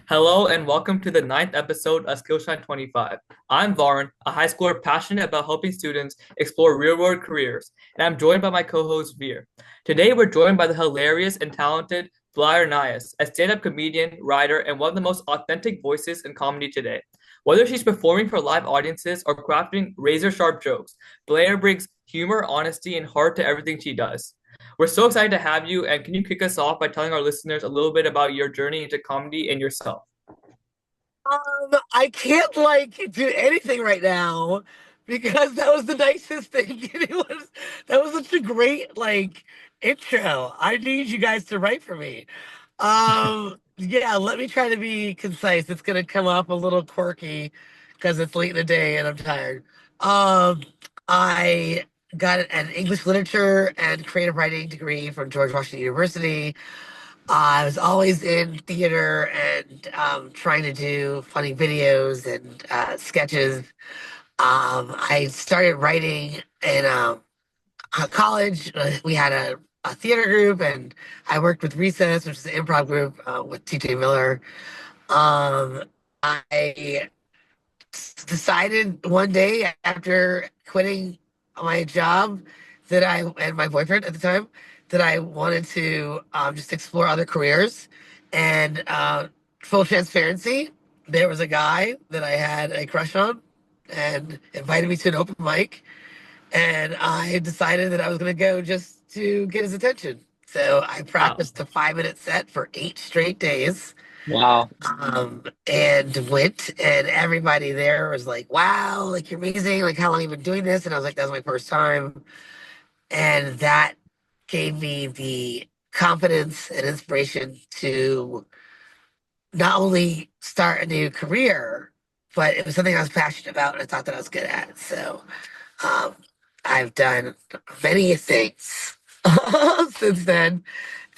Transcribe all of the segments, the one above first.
Hello and welcome to the ninth episode of SkillShine25. I'm Varun, a high schooler passionate about helping students explore real-world careers, and I'm joined by my co-host Veer. Today we're joined by the hilarious and talented Blayr Nias, a stand-up comedian, writer, and one of the most authentic voices in comedy today. Whether she's performing for live audiences or crafting razor-sharp jokes, Blayr brings humor, honesty, and heart to everything she does. We're so excited to have you, and can you kick us off by telling our listeners a little bit about your journey into comedy and yourself? I can't do anything right now because that was the nicest thing. That was such a great intro. I need you guys to write for me. Yeah, let me try to be concise. It's gonna come off a little quirky because it's late in the day and I'm tired. Um, I got an English literature and creative writing degree from George Washington University. I was always in theater and trying to do funny videos and sketches. I started writing in college. We had a theater group, and I worked with Recess, which is an improv group with TJ Miller. Um, I decided one day after quitting my job that and my boyfriend at the time that I wanted to just explore other careers. And full transparency, there was a guy that I had a crush on and invited me to an open mic. And I decided that I was going to go just to get his attention. So I Wow. practiced a 5 minute set for 8 straight days, Wow. and went, and everybody there was like, wow, like you're amazing, like how long you been doing this? And I was like, that's my first time. And that gave me the confidence and inspiration to not only start a new career, but it was something I was passionate about and I thought that I was good at. So um, I've done many things since then.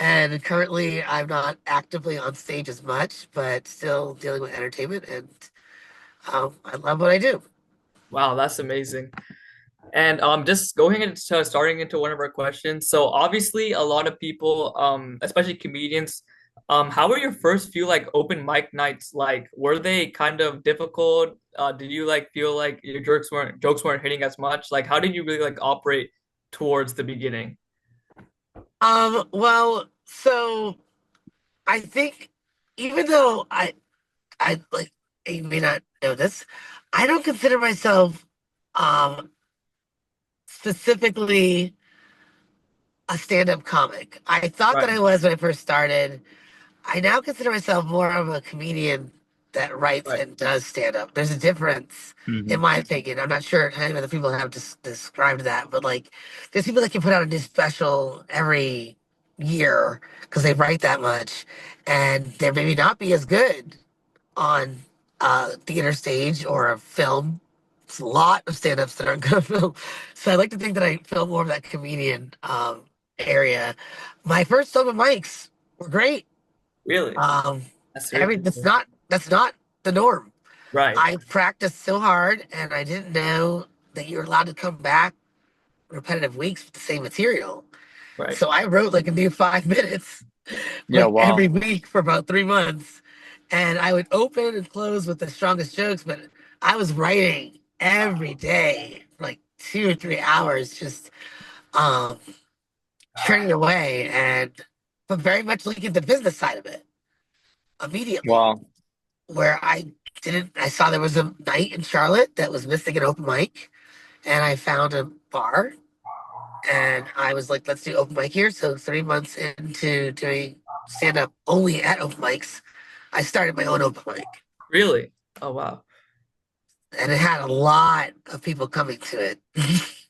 And currently, I'm not actively on stage as much, but still dealing with entertainment. And I love what I do. Wow, that's amazing. And just going into starting into one of our questions. So obviously a lot of people, especially comedians, how were your first few like open mic nights like? Were they kind of difficult? Did you like feel like your jokes weren't hitting as much? Like how did you really like operate towards the beginning? Well, so I think even though I like, you may not know this, I don't consider myself um, specifically a stand-up comic. I thought that Right, I was when I first started. I now consider myself more of a comedian that writes right. and does stand up. There's a difference, in Hmm. my opinion. I'm not sure how many other people have described that, but like, there's people that can put out a new special every year because they write that much, and they maybe not be as good on a theater stage or a film. It's a lot of stand ups that aren't good on film. So I like to think that I feel more of that comedian area. My first open mics were great. Really? Um, That's very cool. that's not the norm. Right, I practiced so hard, and I didn't know that you're allowed to come back repetitive weeks with the same material. right. So I wrote like a new 5 minutes Yeah, like wow. every week for about 3 months, and I would open and close with the strongest jokes. But I was writing every day, for like 2 or 3 hours, just um, churning away, and but very much looking at the business side of it immediately. Wow. Where I saw there was a night in Charlotte that was missing an open mic, and I found a bar, and I was like, let's do open mic here. So 3 months into doing stand up only at open mics, I started my own open mic, Really? Oh wow. and it had a lot of people coming to it,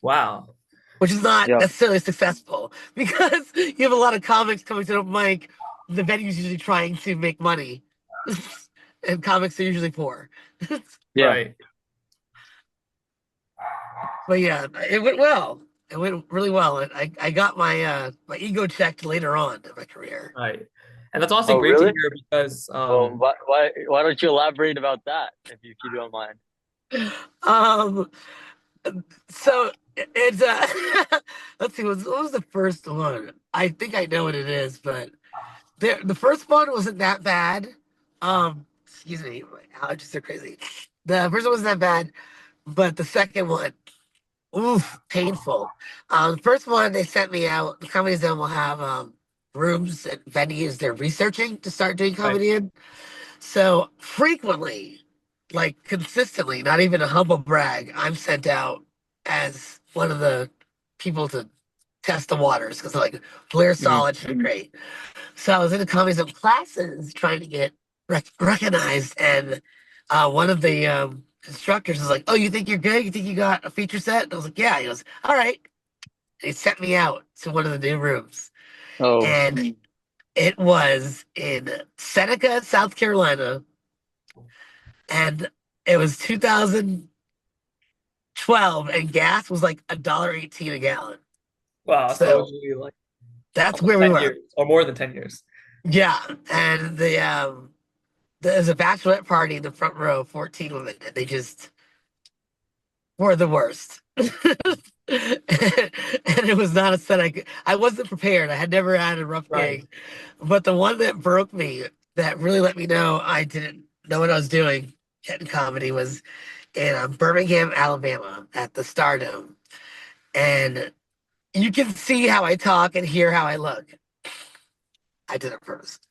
Wow. which is not Yeah. necessarily successful because you have a lot of comics coming to an open mic. The venue's usually trying to make money, and comics are usually poor. Yeah. Right. But yeah, it went well. It went really well. And I got my ego checked later on in my career. Right. And that's also Oh, great to really? hear because Well, why don't you elaborate about that if you don't mind? Um, so it's let's see, what was the first one? I think I know what it is, but the first one wasn't that bad. Excuse me, my allergies are crazy. The first one wasn't that bad, but the second one, oof, painful. The first one they sent me out. The Comedy Zone will have rooms and venues they're researching to start doing Right. comedy in. So frequently, like consistently, not even a humble brag, I'm sent out as one of the people to test the waters because like Blayr Mhm. Solid should be great. So I was in the Comedy Zone classes trying to get recognized, and one of the instructors was like, "Oh, you think you're good? You think you got a feature set?" And I was like, "Yeah." He goes, "All right." And he sent me out to one of the new rooms, Oh, and it was in Seneca, South Carolina, and it was 2012, and gas was like $1.18 a gallon. Wow. So it So was really like that's almost where we 10 were. years or more than 10 years. Yeah, and there's a bachelorette party in the front row, 14 women, and they just were the worst. And it was not a set I wasn't prepared. I had never had a rough Right. gig. But the one that broke me, that really let me know I didn't know what I was doing in comedy was in Birmingham, Alabama at the Stardome. And you can see how I talk and hear how I look. I did it first.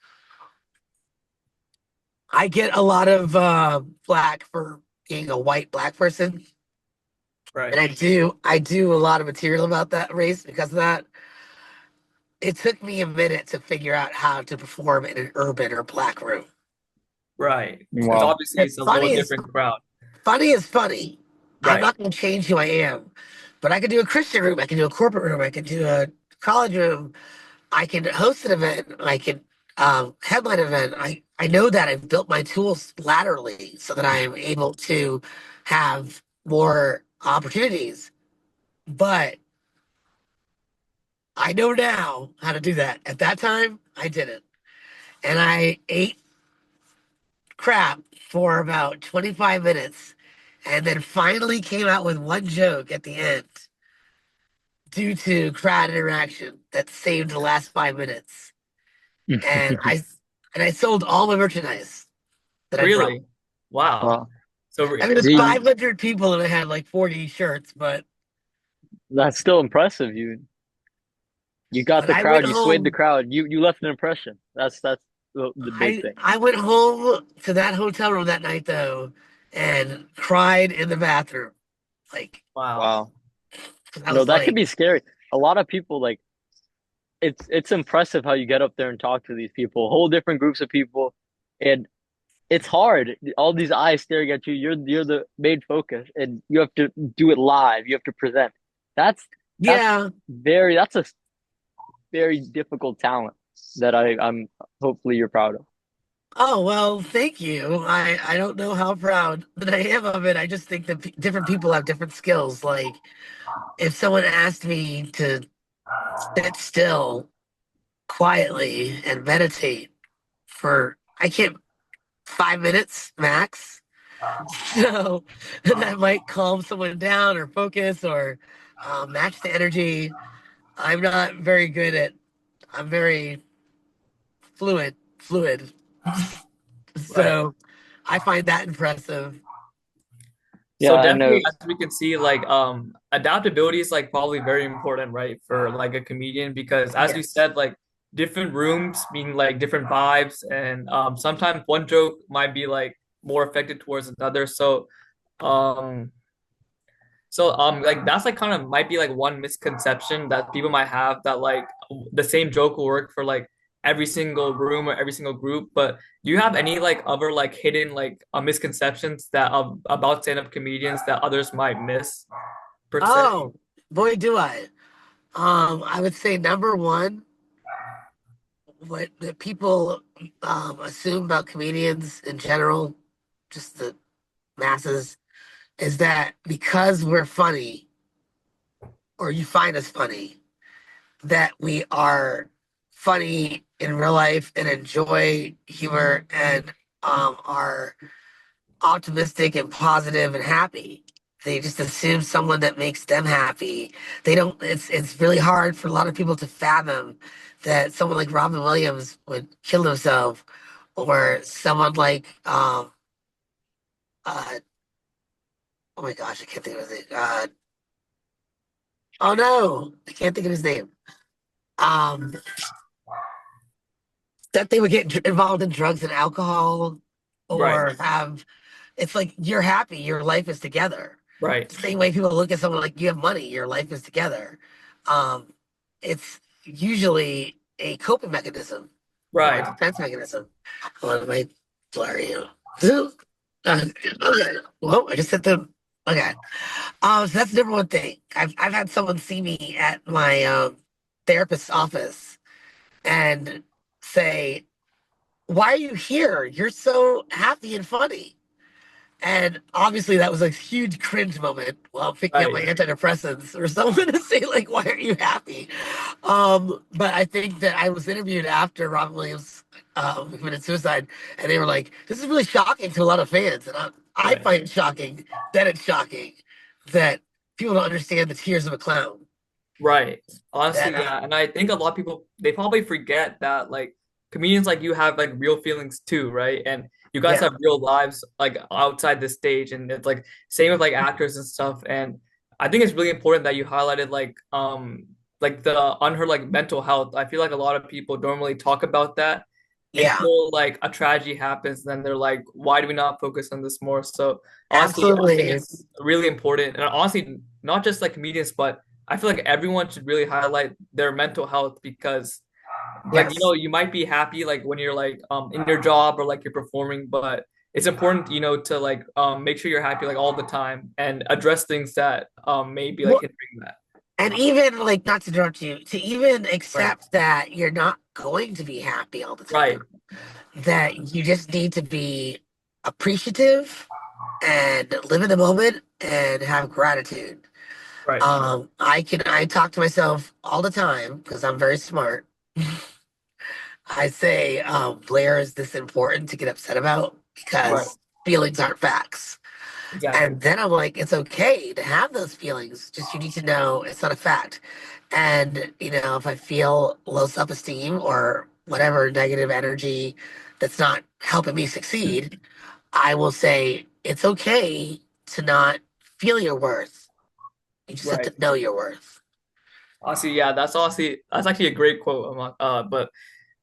I get a lot of flack for being a white black person. And Right. I do a lot of material about that race because of that. It took me a minute to figure out how to perform in an urban or black room. Right. Because wow. obviously And it's a little different crowd. funny is funny. I'm Right. not going to change who I am, but I can do a Christian room. I can do a corporate room. I can do a college room. I can host an event. I can headline an event. I know that I've built my tools laterally so that I am able to have more opportunities. But I know now how to do that. At that time, I didn't. And I ate crap for about 25 minutes and then finally came out with one joke at the end due to crowd interaction that saved the last 5 minutes. And I sold all my merchandise that I brought. Really? Wow. Wow. So I mean, it's See, 500 people and I had like 40 shirts, but that's still impressive. You got but the I went crowd. You swayed the home. crowd. You left an impression. That's the big thing. I went home to that hotel room that night though and cried in the bathroom. Like, wow. Wow. 'cause I No, was that could like, be scary. A lot of people like it's impressive how you get up there and talk to these people, whole different groups of people, and it's hard. All these eyes staring at you. You're the main focus, and you have to do it live. You have to present. That's that's yeah. that's a very difficult talent that I'm hopefully you're proud of. Oh, well, thank you. I don't know how proud that I am of it. I just think that different people have different skills. Like, if someone asked me to sit still quietly and meditate for, I can't, 5 minutes max. So that might calm someone down or focus or match the energy. I'm not very good at, I'm very fluid. Right. So I find that impressive. Yeah, So I know. definitely, as we can see, like adaptability is like probably very important, right, for like a comedian because as we Yes. said, like different rooms mean like different vibes, and sometimes one joke might be like more effective towards another. Um, like that's like kind of might be like one misconception that people might have that like the same joke will work for like every single room or every single group. But do you have any like other like hidden like misconceptions that about stand-up comedians that others might miss per se? Oh, boy, do I. I would say number one, what that people assume about comedians in general, just the masses, is that because we're funny or you find us funny, that we are funny in real life and enjoy humor and are optimistic and positive and happy. They just assume someone that makes them happy. They don't. It's really hard for a lot of people to fathom that someone like Robin Williams would kill himself, or someone like uh oh my gosh, I can't think of his name. Oh no, I can't think of his name. Um, that they would get involved in drugs and alcohol, Right. or have it's like you're happy, your life is together. Right. Same way people look at someone like you have money, your life is together. Um, it's usually a coping mechanism or a Right. defense mechanism. What am I blurry? Okay. Well, I just said the okay. So that's the number one thing. I've had someone see me at my therapist's office and say, "Why are you here? You're so happy and funny." And obviously, that was a huge cringe moment while picking up my Right. antidepressants for someone to say, like, why aren't you happy? But I think that I was interviewed after Robin Williams committed suicide, and they were like, this is really shocking to a lot of fans. And I Right. find it shocking that it's shocking that people don't understand the tears of a clown. Right. That, Honestly, yeah. And I think a lot of people they probably forget that like comedians like you have like real feelings too, right? And you guys yeah, have real lives like outside the stage and it's like same with like actors and stuff. And I think it's really important that you highlighted like the unheard like mental health. I feel like a lot of people don't really talk about that yeah, until like a tragedy happens, then they're like, why do we not focus on this more? So honestly, I think absolutely. it's really important. And honestly, not just like comedians, but I feel like everyone should really highlight their mental health because like Yes. you might be happy like when you're like in your job or like you're performing, but it's important to like make sure you're happy like all the time and address things that may be like Well, hindering that. and even like, not to interrupt you, to even Right. accept that you're not going to be happy all the Right. time, that you just need to be appreciative and live in the moment and have gratitude. Right. I talk to myself all the time because I'm very smart. I say, Blayr, is this important to get upset about? Right. Because feelings aren't facts. Exactly. And then I'm like, it's okay to have those feelings. Just you need to know it's not a fact. And, if I feel low self-esteem or whatever negative energy that's not helping me succeed, I will say it's okay to not feel your worth. You just have Right. to know your worth. Honestly, yeah, that's actually a great quote. But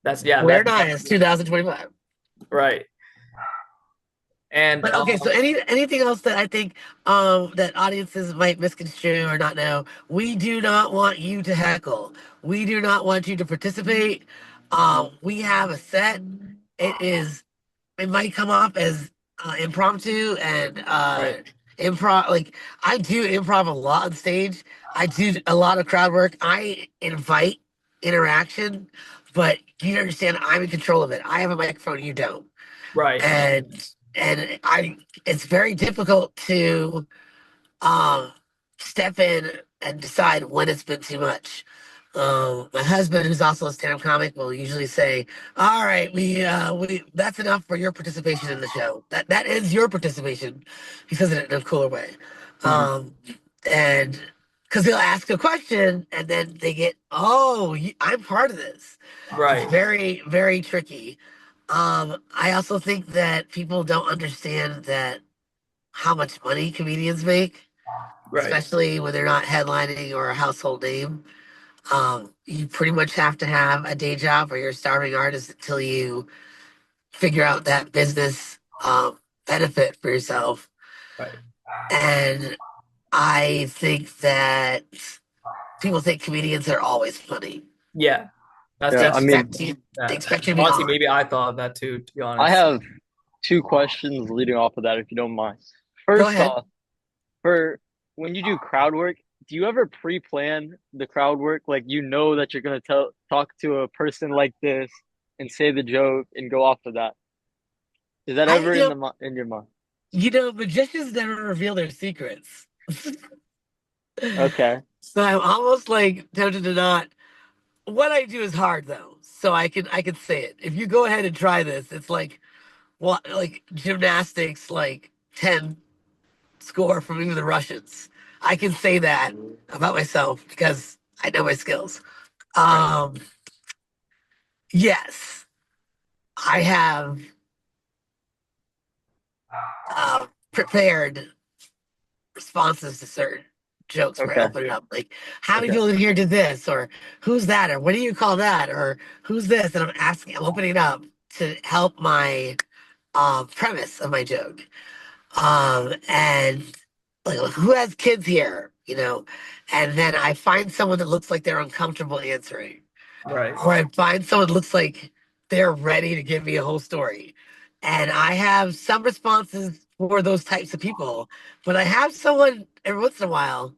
that's yeah, We're that Nias, 2025. right. And But okay, so anything else that I think that audiences might misconstrue or not know, we do not want you to heckle. We do not want you to participate. We have a set. It might come off as impromptu and right. improv. Like, I do improv a lot on stage. I do a lot of crowd work. I invite interaction, but you understand I'm in control of it. I have a microphone, you don't. Right. And it's very difficult to um step in and decide when it's been too much. My husband, who's also a stand-up comic, will usually say, "All right, we that's enough for your participation in the show. That ends your participation." He says it in a cooler way, Mhm. um, and because they'll ask a question and then they get, "Oh, I'm part of this." It's Right. very, very tricky. I also think that people don't understand that how much money comedians make, Right. especially when they're not headlining or a household name. You pretty much have to have a day job or you're a starving artist until you figure out that business benefit for yourself. Right. And I think that people think comedians are always funny. Yeah. That's They Yeah, I mean, expect you, they that. expect you to be Honestly, on. maybe I thought of that too, to be I honest. have two questions leading off of that, if you don't mind. Go First ahead. off, for when you do crowd work, do you ever pre-plan the crowd work? Like you know that you're gonna talk to a person like this and say the joke and go off of that. Is that I ever you know, in your mind? magicians never reveal their secrets. Okay. So I'm almost like tempted to not. What I do is hard though, so I can say it. If you go ahead and try this, it's like, well, like gymnastics, like 10 score from even the Russians. I can say that about myself because I know my skills. Right. Um, yes, I have prepared responses to certain jokes where I Okay. open it up, like how many Okay. people in here did this, or who's that, or what do you call that, or who's this, and I'm opening it up to help my premise of my joke. And like who has kids here, and then I find someone that looks like they're uncomfortable answering, Right. or I find someone that looks like they're ready to give me a whole story. And I have some responses for those types of people, but I have someone every once in a while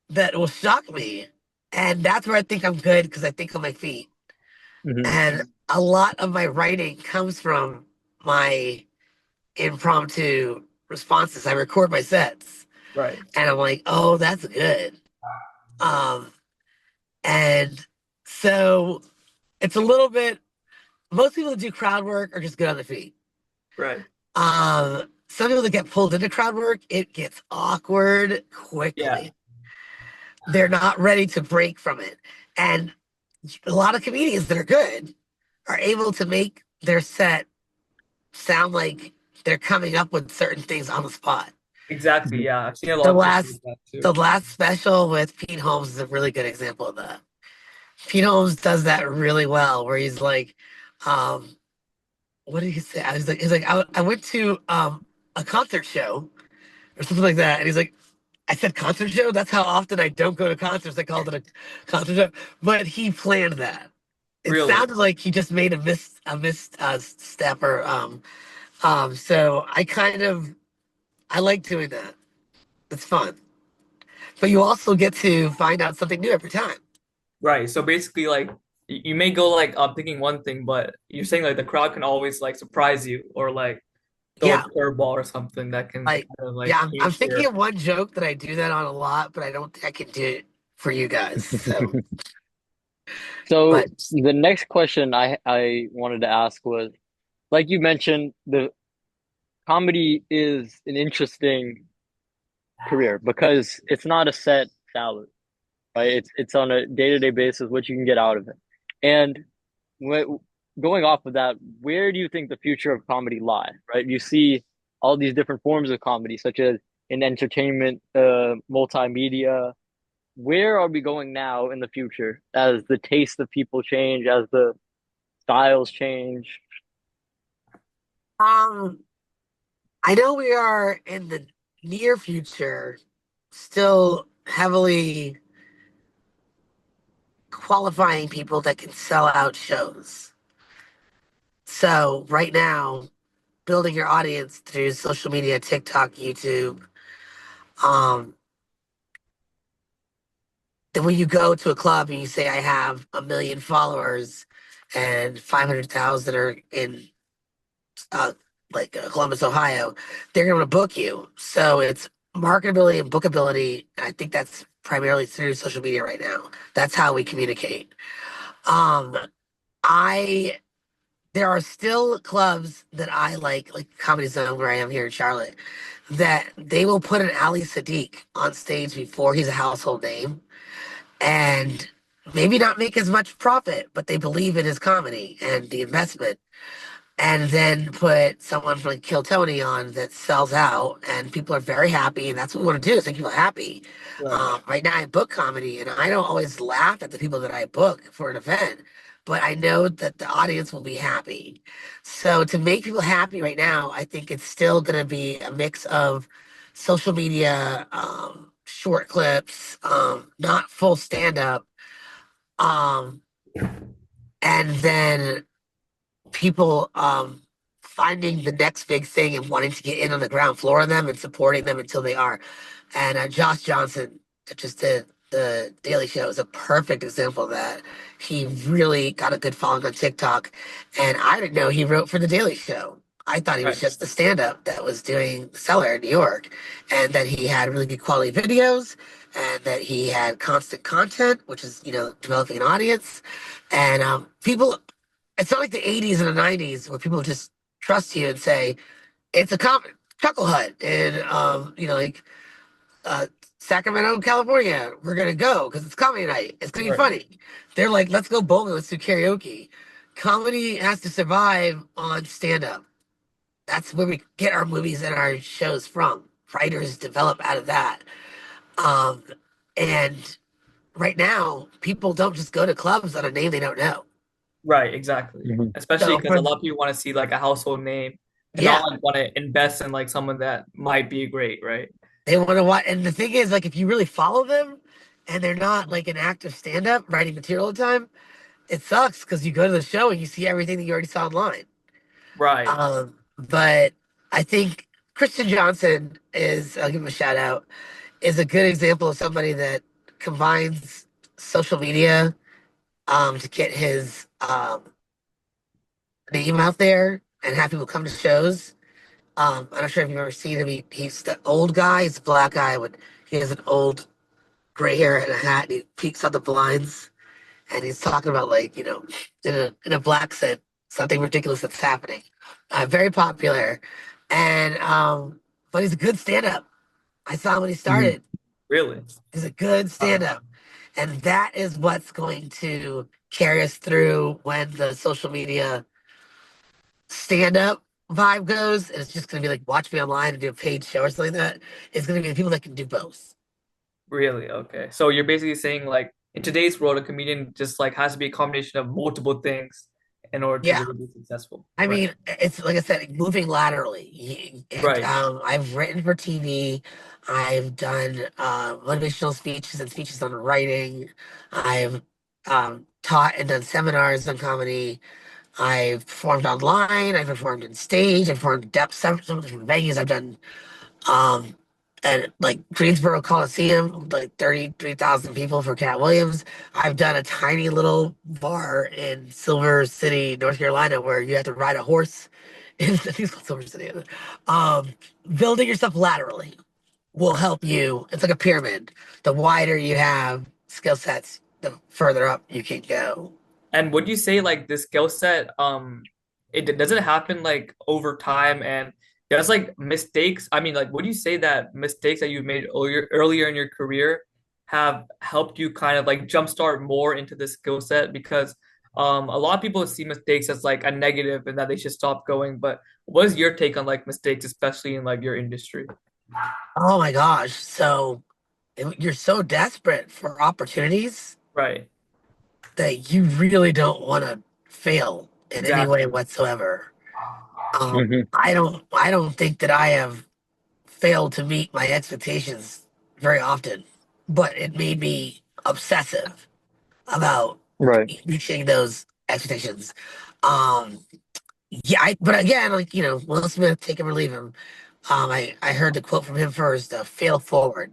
that will shock me. And that's where I think I'm good because I think on my feet. Hmm. And a lot of my writing comes from my impromptu responses. I record my sets Right. and I'm like, oh, that's good. Um, and so it's a little bit, most people that do crowd work are just good on their feet. Right. Some people that get pulled into crowd work, it gets awkward Yeah. quickly. They're not ready to break from it. And a lot of comedians that are good are able to make their set sound like they're coming up with certain things on the spot. Exactly. Hmm. Yeah. I've seen a The lot of people do last that too. the last special with Pete Holmes is a really good example of that. Pete Holmes does that really well, where he's like, um, what did he say? I went to a concert show or something like that, and he's like, I said concert show. That's how often I don't go to concerts. I called it a concert show, but he planned that. It Really. sounded like he just made a step or So I like doing that. It's fun, but you also get to find out something new every time. Right. So basically, like you may go like thinking one thing, but you're saying like the crowd can always like surprise you or like throw a Yeah, curveball or something that can like kind of like yeah, I'm change thinking your. of one joke that I do that on a lot, but I don't think I can do it for you guys. So, So but the next question I wanted to ask was, like you mentioned, the comedy is an interesting career because it's not a set salary, right? It's on a day-to-day basis what you can get out of it. And when, going off of that, where do you think the future of comedy lie, right? You see all these different forms of comedy, such as in entertainment, multimedia. Where are we going now in the future as the taste of people change, as the styles change? um, I know we are in the near future still heavily qualifying people that can sell out shows. So right now, building your audience through social media, TikTok, YouTube. Um, then when you go to a club and you say, I have 1 million followers and 500,000 are in uh, Columbus, Ohio, they're going to book you. So it's marketability and bookability. I think that's primarily through social media right now. That's how we communicate. Um, I There are still clubs that I like Comedy Zone where I am here in Charlotte, that they will put an Ali Sadiq on stage before he's a household name and maybe not make as much profit, but they believe in his comedy and the investment. And then put someone like Kill Tony on that sells out, and people are very happy. And that's what we want to do is make people happy. Right. Right now, I book comedy, and I don't always laugh at the people that I book for an event, but I know that the audience will be happy. So to make people happy right now, I think it's still going to be a mix of social media, short clips, not full stand up, um, and then people finding the next big thing and wanting to get in on the ground floor of them and supporting them until they are. And Josh Johnson, that just did the Daily Show, is a perfect example of that. He really got a good following on TikTok, and I didn't know he wrote for the Daily Show. I thought he was Right. just the stand-up that was doing Cellar in New York, and that he had really good quality videos, and that he had constant content, which is developing an audience, and people. It's not like the '80s and the '90s where people just trust you and say it's a Chuckle Hut in uh, Sacramento, California. We're gonna go because it's comedy night. It's gonna be Right. funny. They're like, let's go bowling. Let's do karaoke. comedy has to survive on stand-up. That's where we get our movies and our shows from. Writers develop out of that. Um, and right now, people don't just go to clubs on a name they don't know. Right, exactly. Hmm. Especially So because for a lot of people want to see like a household name and not yeah, like want to invest in like someone that might be great, right? they want to watch. And the thing is, like, if you really follow them and they're not like an active stand-up writing material all the time, it sucks because you go to the show and you see everything that you already saw online. Right. But I think Christian Johnson is, I'll give him a shout out, is a good example of somebody that combines social media to get his name out there and have people come to shows. I'm not sure if you've ever seen him. He's the old guy. He's a black guy with he has an old gray hair and a hat. And he peeks out the blinds and he's talking about like in a black accent something ridiculous that's happening. Very popular, and but he's a good stand-up. I saw him when he Hmm. started. Really. He's a good stand-up, and that is what's going to carry us through when the social media stand-up vibe goes. And it's just going to be like watch me online and do a paid show or something like that. It's going to be the people that can do both. Really? Okay. So you're basically saying like in today's world, a comedian just like has to be a combination of multiple things in order to Yeah. really be successful. I Right. mean, it's like I said, moving laterally. And Right. I've written for TV. I've done motivational speeches and speeches on writing. I've taught and done seminars on comedy. I've performed online. I've performed in stage. I've performed depth some different venues. I've done um, at like Greensboro Coliseum, like 33,000 people for Cat Williams. I've done a tiny little bar in Silver City, North Carolina, where you have to ride a horse. I think it's called Silver City. Um, Building yourself laterally will help you. It's like a pyramid. The wider you have skill sets, the further up you can go. And would you say like this skill set, it does it happen like over time and there's like mistakes? I mean, like, would you say that mistakes that you made earlier in your career have helped you kind of like jumpstart more into this skill set? Because a lot of people see mistakes as like a negative and that they should stop going. But what is your take on like mistakes, especially in like your industry? Oh my gosh. So you're so desperate for opportunities Right. that you really don't want to fail in any way Exactly. whatsoever. Hmm. I don't think that I have failed to meet my expectations very often, but it made me obsessive about Right. reaching those expectations. Um, yeah, but again, like Will Smith, take him or leave him. I heard the quote from him first: "Fail forward."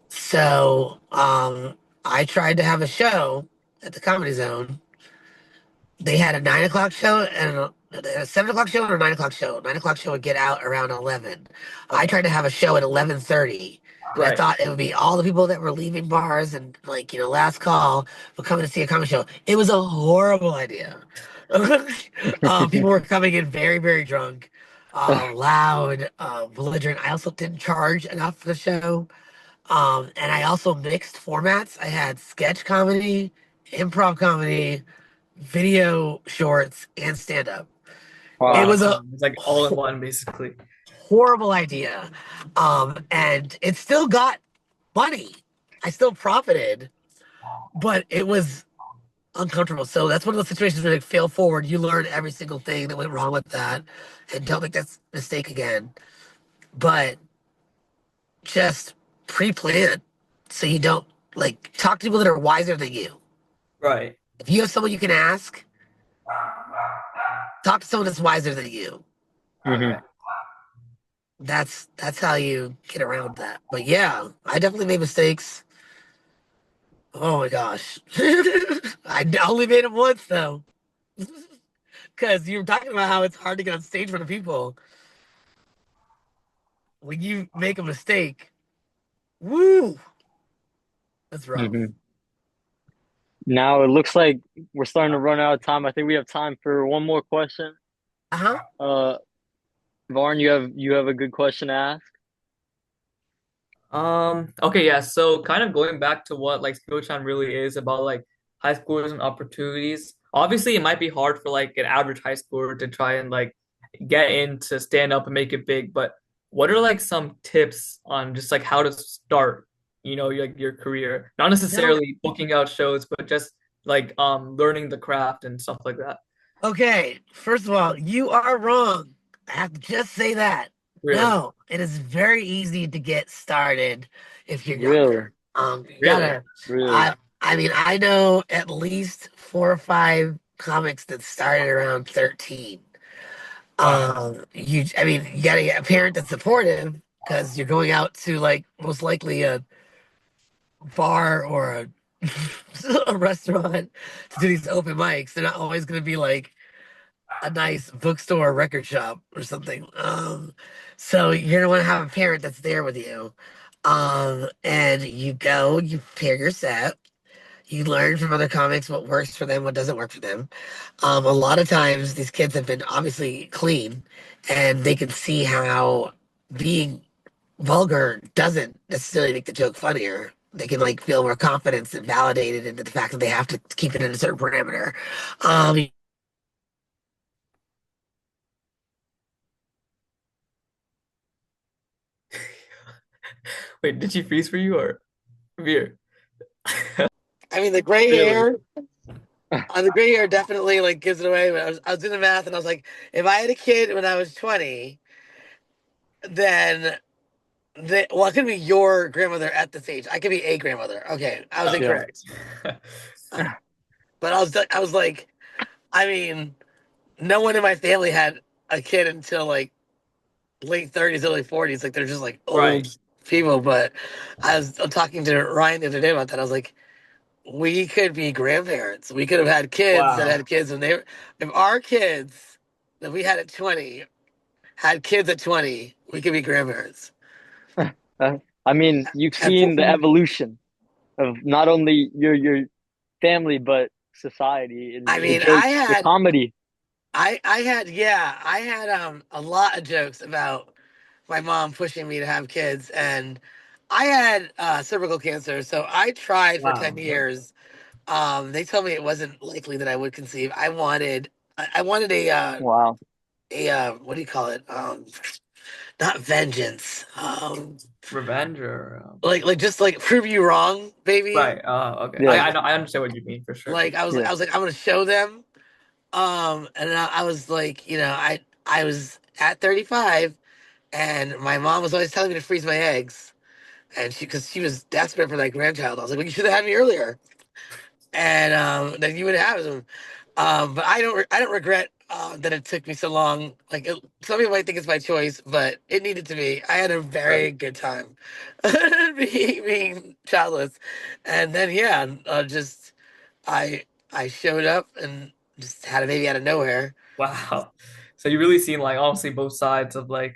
So, I tried to have a show at the Comedy Zone. They had a 9 o'clock show and a 7 o'clock show and a 9 o'clock show. 9 o'clock show would get out around 11. I Okay. tried to have a show at 11:30, and I Right. thought it would be all the people that were leaving bars and like last call were coming to see a comedy show. It was a horrible idea. People were coming in very very drunk, loud, belligerent. I also didn't charge enough for the show. And I also mixed formats. I had sketch comedy, improv comedy, video shorts, and stand up. It Wow. was a Awesome. It's like all in one, basically. horrible idea. And it still got money. I still profited, but it was uncomfortable. So that's one of those situations where, like, fail forward. You learn every single thing that went wrong with that and don't make that mistake again. But just pre-plan so you don't like talk to people that are wiser than you. Right. If you have someone you can ask, talk to someone that's wiser than you. Hmm. That's how you get around that. But yeah, I definitely made mistakes. Oh my gosh. I only made them once though. Because you were talking about how it's hard to get on stage in front of people. When you make a mistake, woo, that's rough. Hmm. Now it looks like we're starting to run out of time. I think we have time for one more question. Uh-huh. Uh, Varn, you have a good question to ask? Okay, yeah. So kind of going back to what like Skillshine really is about like high schools and opportunities. Obviously, it might be hard for like an average high schooler to try and like get in to stand up and make it big, but what are like some tips on just like how to start, like your career? Not No. necessarily booking out shows, but just like learning the craft and stuff like that. Okay, first of all, you are wrong. I have to just say that. Really? No, it is very easy to get started if you're Really, younger. You Really? gotta, really. I mean, I know at least 4 or 5 comics that started around 13. Wow. I mean, you gotta get a parent that's supportive because you're going out to like most likely a bar or a restaurant to do these open mics. They're not always gonna be like a nice bookstore or record shop or something. So you're gonna want to have a parent that's there with you. And you go, you pair your set, you learn from other comics what works for them, what doesn't work for them. A lot of times these kids have been obviously clean and they can see how being vulgar doesn't necessarily make the joke funnier. They can like feel more confidence and validated into the fact that they have to keep it in a certain parameter. Um, Wait, did she freeze for you or beer? I mean, the gray Really? hair the gray hair definitely like gives it away. But I was doing the math and I was like, if I had a kid when I was 20, then well, it could be your grandmother at this age. I could be a grandmother. Okay, I was Yeah. incorrect. Uh, but I was like, I mean, no one in my family had a kid until like late 30s, early 40s. Like they're just like Right. old people. But I'm talking to Ryan the other day about that. I was like, we could be grandparents. We could have had kids that Wow. had kids when they were, if our kids that we had at 20 had kids at 20, we could be grandparents. I mean, you've At seen the 40, evolution of not only your family but society I the mean, jokes, the comedy. I had a lot of jokes about my mom pushing me to have kids, and I had cervical cancer, so I tried for 10 Wow. years. They told me it wasn't likely that I would conceive. I wanted Wow. what do you call it? Not vengeance. Revenge or Like just like prove you wrong, baby. right. Okay. I Yeah. I know I understand what you mean for sure. Like Yeah. I was like I'm gonna show them. And I was like, I was at 35, and my mom was always telling me to freeze my eggs, and because she was desperate for that grandchild. I was like, well, you should have had me earlier, and then you would have them. But I don't regret that it took me so long. Like some people might think it's my choice, but it needed to be. I had a very Right. good time being childless, and then yeah, just I I showed up and just had a baby out of nowhere. Wow. So you really seen like honestly both sides of like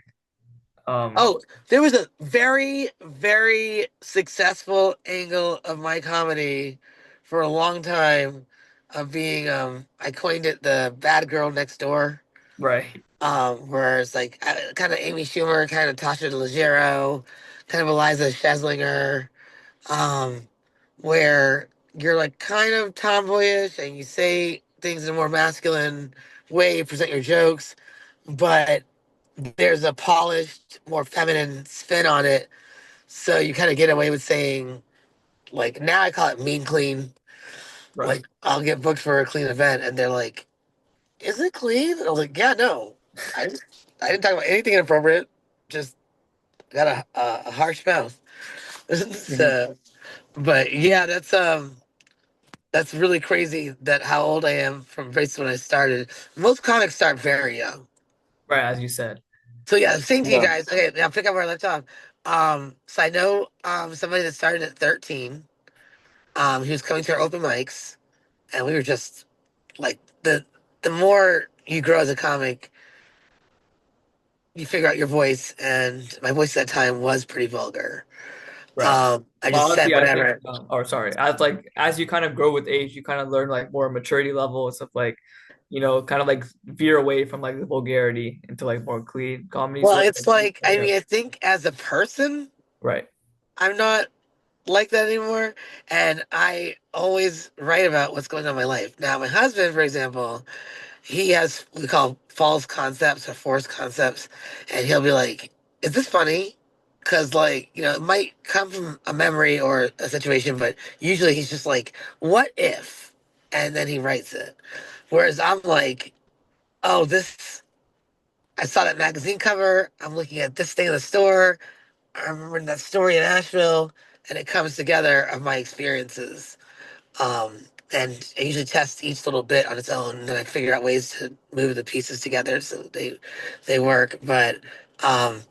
um Oh, there was a very, very successful angle of my comedy for a long time of being I coined it the bad girl next door. right. Where it's like kind of Amy Schumer, kind of Tasha DeLaggero, kind of Eliza Schlesinger, um, where you're like kind of tomboyish and you say things in a more masculine way, you present your jokes, but there's a polished, more feminine spin on it. So you kind of get away with saying, like, now I call it mean clean. Right. Like, I'll get booked for a clean event, and they're like, is it clean? And I was like, yeah, no. I, I didn't talk about anything inappropriate. Just got a harsh mouth. Mhm. So, but yeah, that's really crazy that how old I am from based when I started. Most comics start very young. Right, as you said. So yeah, same to you Yeah. guys. Okay, now pick up where I left off. So I know somebody that started at 13. He was coming to our open mics, and we were just like the more you grow as a comic, you figure out your voice, and my voice at that time was pretty vulgar. Right. I Well, just said honestly, I think, whatever. or sorry, as you kind of grow with age, you kind of learn like more maturity levels of like, kind of like veer away from like the vulgarity into like more clean comedy. Well, So it's like I yeah, mean, I think as a person, right, I'm not. like that anymore. And I always write about what's going on in my life. Now, my husband, for example, he has what we call false concepts or forced concepts, and he'll be like, "Is this funny?" Because it might come from a memory or a situation, but usually he's just like, "What if?" And then he writes it. Whereas I'm like, "Oh, this." I saw that magazine cover. I'm looking at this thing in the store. I remember that story in Asheville, and it comes together of my experiences. And I usually test each little bit on its own, and then I figure out ways to move the pieces together so they work. But um,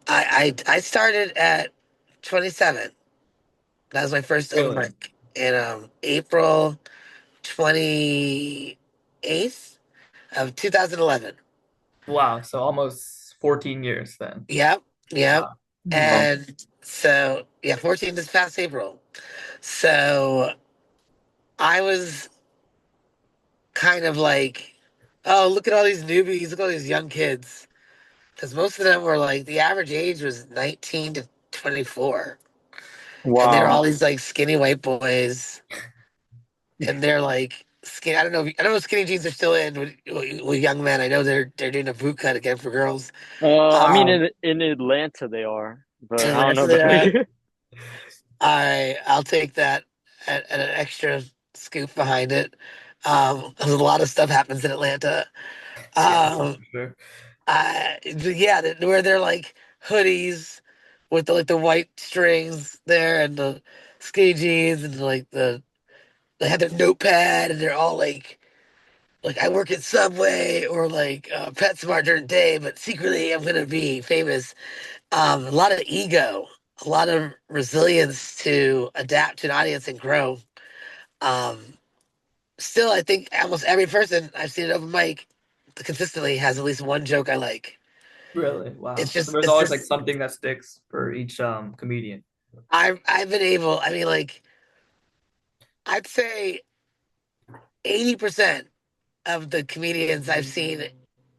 I started at 27. That was my first open Really? mic in April 28th of 2011. Wow. So almost 14 years then. Yep, yep. Wow. Hmm. Wow. And so yeah, 14 this past April. So I was kind of like, oh, look at all these newbies, look at all these young kids. Because most of them were like, the average age was 19 to 24. And they were all Wow. these like skinny white boys. And they're like, skinny. I don't know if skinny jeans are still in with young men. I know they're doing a boot cut again for girls. I mean, Um, in Atlanta they are, but to I don't know answer about that, here. I'll take that at an extra scoop behind it. 'Cause a lot of stuff happens in Atlanta. Yes, Um, for sure. yeah, where they're like hoodies with the white strings there and the skinny jeans and they have their notepad and they're all like I work at Subway or like PetSmart during the day, but secretly I'm gonna be famous. A lot of ego, a lot of resilience to adapt to an audience and grow. Um, Still, I think almost every person I've seen at open mic consistently has at least one joke I like. Really? It's Wow. So just there's it's always like just something that sticks for each comedian. I've been able. I mean, like I'd say 80% of the comedians I've seen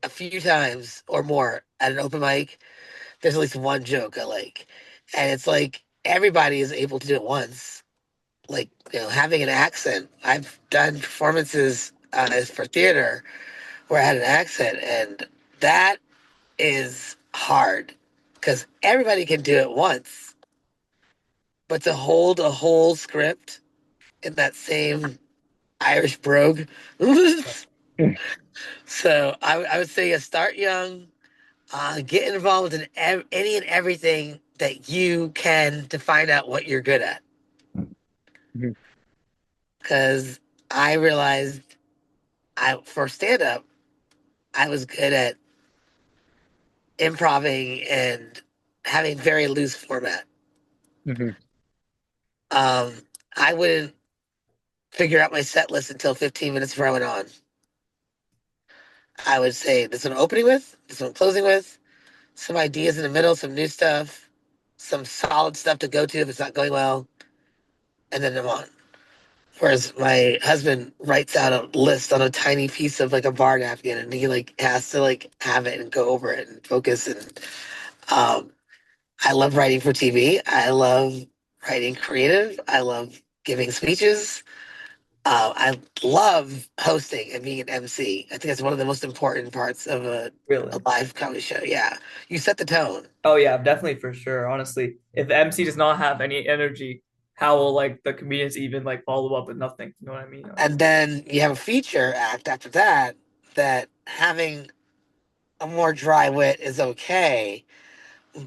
a few times or more at an open mic, there's at least one joke I like, and it's like everybody is able to do it once. Like having an accent. I've done performances for theater where I had an accent, and that is hard because everybody can do it once, but to hold a whole script in that same Irish brogue. So I would say start young, get involved in any and everything that you can to find out what you're good at. Because I realized for stand up, I was good at improving and having very loose format. Mhm. Um, I wouldn't figure out my set list until 15 minutes before I went on. I would say this one I'm opening with, this one I'm closing with, some ideas in the middle, some new stuff, some solid stuff to go to if it's not going well, and then I'm on. Whereas my husband writes out a list on a tiny piece of like a bar napkin, and he like has to like have it and go over it and focus. And um, I love writing for TV. I love writing creative. I love giving speeches. I love hosting and being an MC. I think that's one of the most important parts of a Really? live comedy show. Yeah, you set the tone. Oh yeah, definitely for sure. Honestly, if the MC does not have any energy, how will like the comedians even like follow up with nothing? You know what I mean? And then you have a feature act after that, that having a more dry wit is okay.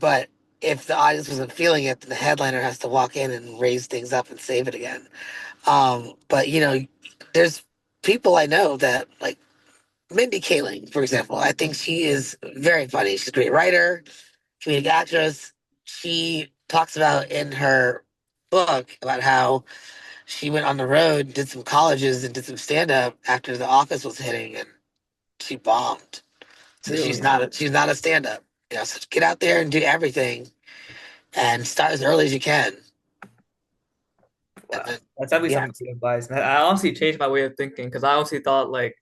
But if the audience wasn't feeling it, then the headliner has to walk in and raise things up and save it again. But there's people I know that like Mindy Kaling, for example. I think she is very funny. She's a great writer, comedic actress. She talks about in her book about how she went on the road, did some colleges, and did some stand up after The Office was hitting, and she bombed. So Really? she's not a stand up. So get out there and do everything and start as early as you can. And Wow. then That's definitely yeah, some good advice. And I honestly changed my way of thinking because I honestly thought like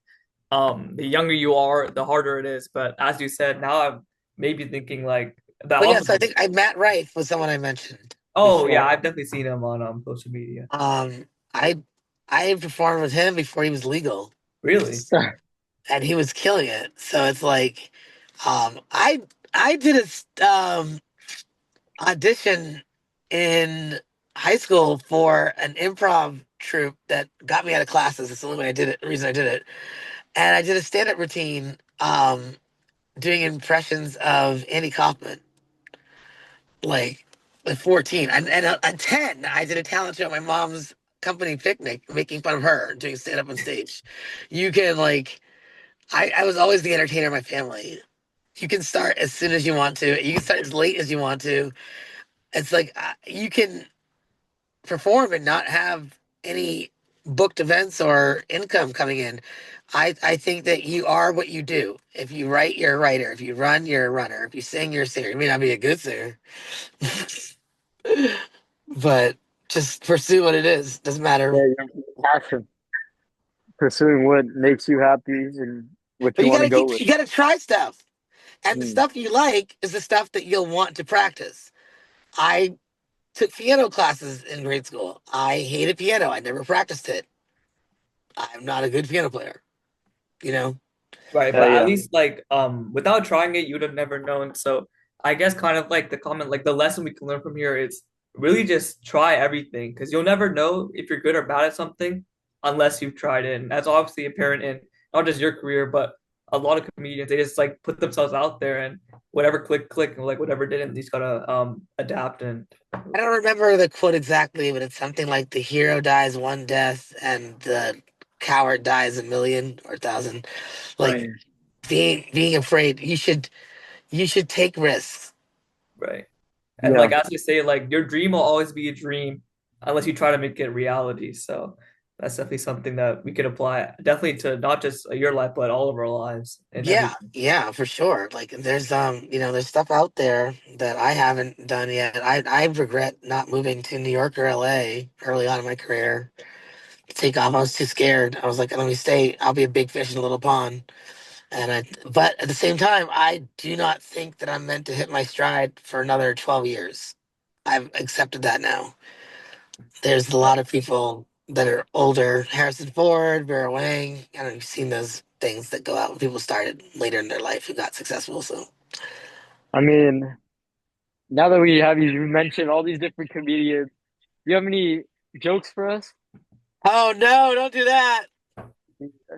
the younger you are, the harder it is. But as you said, now I'm maybe thinking like the but yes, opposite. I think Matt Rife was someone I mentioned. Oh yeah, before. I've definitely seen him on social media. Um, I I performed with him before he was legal, Really? and he was killing it. So it's like, I did a audition in high school for an improv troupe that got me out of classes. That's the only way I did it. Reason I did it, and I did a stand-up routine, doing impressions of Andy Kaufman, like at 14. And at 10, I did a talent show at my mom's company picnic, making fun of her doing stand-up on stage. You can like, I was always the entertainer of my family. You can start as soon as you want to. You can start as late as you want to. It's like, you can perform and not have any booked events or income coming in. I think that you are what you do. If you write, you're a writer. If you run, you're a runner. If you sing, you're a singer. You may not be a good singer, but just pursue what it is. Doesn't matter. Yeah, your passion, pursuing what makes you happy and what But you want to go with. you gotta try stuff. And the Mm. stuff you like is the stuff that you'll want to practice. I took piano classes in grade school. I hated piano. I never practiced it. I'm not a good piano player, you know? Right, Yeah, but at yeah. least like without trying it, you'd have never known. So I guess kind of like the comment, like the lesson we can learn from here is really just try everything because you'll never know if you're good or bad at something unless you've tried it. And that's obviously apparent in not just your career, but a lot of comedians. They just like put themselves out there and whatever click, and like whatever didn't, they just gotta adapt and I don't remember the quote exactly, but it's something like the hero dies one death and the coward dies a million or a thousand. Like Right. being afraid, you should take risks. right. And Yeah. like as they say, like your dream will always be a dream unless you try to make it reality. So that's definitely something that we could apply definitely to not just your life, but all of our lives and Yeah, everything. yeah, for sure. Like there's there's stuff out there that I haven't done yet. I regret not moving to New York or LA early on in my career. To take off, I was too scared. I was like, let me stay. I'll be a big fish in a little pond. But at the same time, I do not think that I'm meant to hit my stride for another 12 years. I've accepted that now. There's a lot of people that are older. Harrison Ford, Vera Wang. I don't know if you've seen those things that go out when people started later in their life who got successful. So, I mean, now that we have you mentioned all these different comedians, do you have any jokes for us? oh no, don't do that.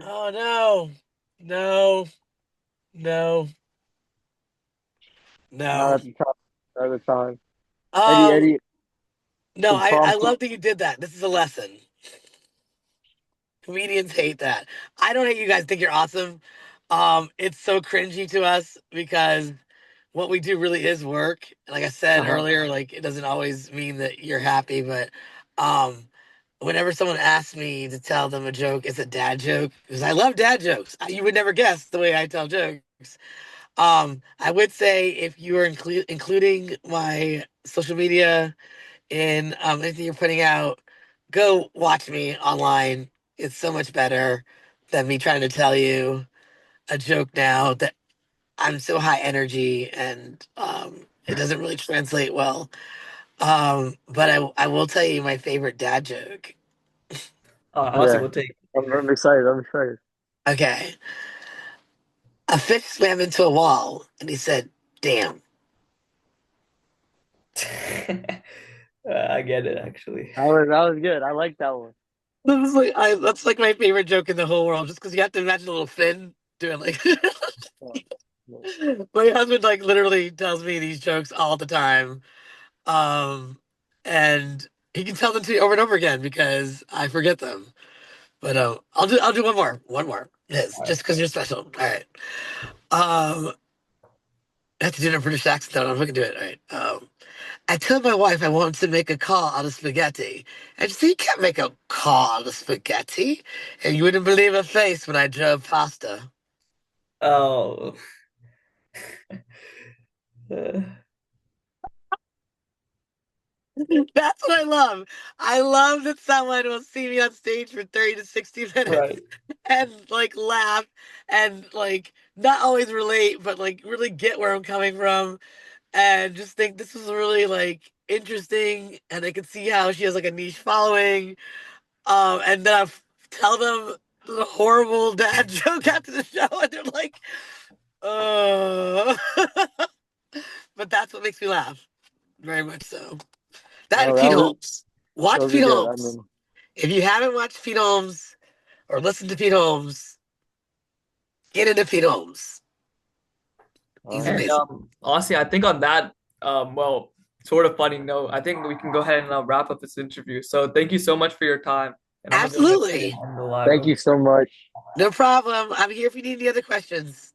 Oh no, no, no, Not no. at the top, not at the time. Um, Eddie, no, I impromptu. love that you did that. This is a lesson. Comedians hate that. I don't hate you guys. Think you're awesome. It's so cringy to us because what we do really is work. Like I said Uh-huh. earlier, like it doesn't always mean that you're happy, but um, whenever someone asks me to tell them a joke, it's a dad joke because I love dad jokes. You would never guess the way I tell jokes. I would say if you are including my social media in anything you're putting out, go watch me online. It's so much better than me trying to tell you a joke now that I'm so high energy and it doesn't really translate well. But I will tell you my favorite dad joke. Honestly, Yeah, we'll take. I'm excited. I'm excited. Okay. A fish swam into a wall and he said, "Damn." I get it actually. That was good. I like that one. That's like my favorite joke in the whole world, just because you have to imagine a little fin doing like Yeah. Yeah. my husband like literally tells me these jokes all the time. Um, and he can tell them to me over and over again because I forget them. But I'll do one more. Yes, All right. just because you're special. All right. Um, I have to do it in a British accent though. I'm not gonna do it. All right. I told my wife I wanted to make a call out of spaghetti, and she said you can't make a call out of spaghetti, and you wouldn't believe her face when I drove past her. Oh. That's what I love. I love that someone will see me on stage for 30 to 60 minutes right. and like laugh and like not always relate, but like really get where I'm coming from and just think this is really like interesting, and I can see how she has like a niche following. And then I tell them the horrible dad joke after the show, and they're like, uh. But that's what makes me laugh. Very much so. That and Oh, Pete Holmes. that Watch would be Pete good. I Holmes. mean, If you haven't watched Pete Holmes or listened to Pete Holmes, get into Pete Holmes. all He's right. And amazing. honestly, I think on that well, sort of funny note, I think we can go ahead and wrap up this interview. So thank you so much for your time, and I'm gonna go ahead Absolutely. and end the live Thank really you so much. No problem. I'm here if you need any other questions.